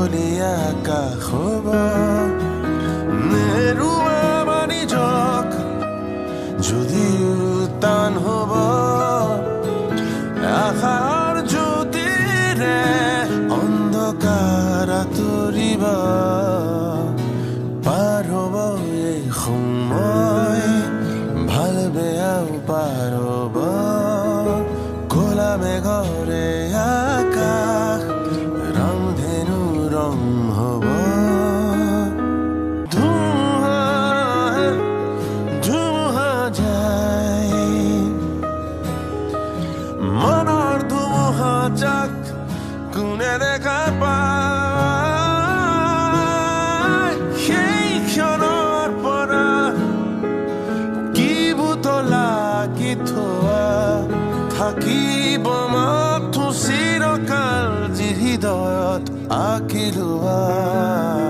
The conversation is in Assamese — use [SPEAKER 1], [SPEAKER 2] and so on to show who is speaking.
[SPEAKER 1] মুকলি আকাশ হ'ব নেৰুৱা বাণিজ্যক যদিও টান হ'ব আশাৰ জ্যোতিৰে অন্ধকাৰ আঁতৰিব পাৰ হ'ব এই সময় ভাল বেয়াও পাৰ হ'ব ক'লা মেঘৰে আকাশ ৰামধেনু ৰং হ'ব ধুমুহা যায় মনৰ ধুমুহা যাক কোনে দেখা পায় সেই ক্ষণৰ পৰা কি বুতলা কি থোৱা থাকিব মাথো চিৰকাল যি হৃদয়ত আঁকি লোৱা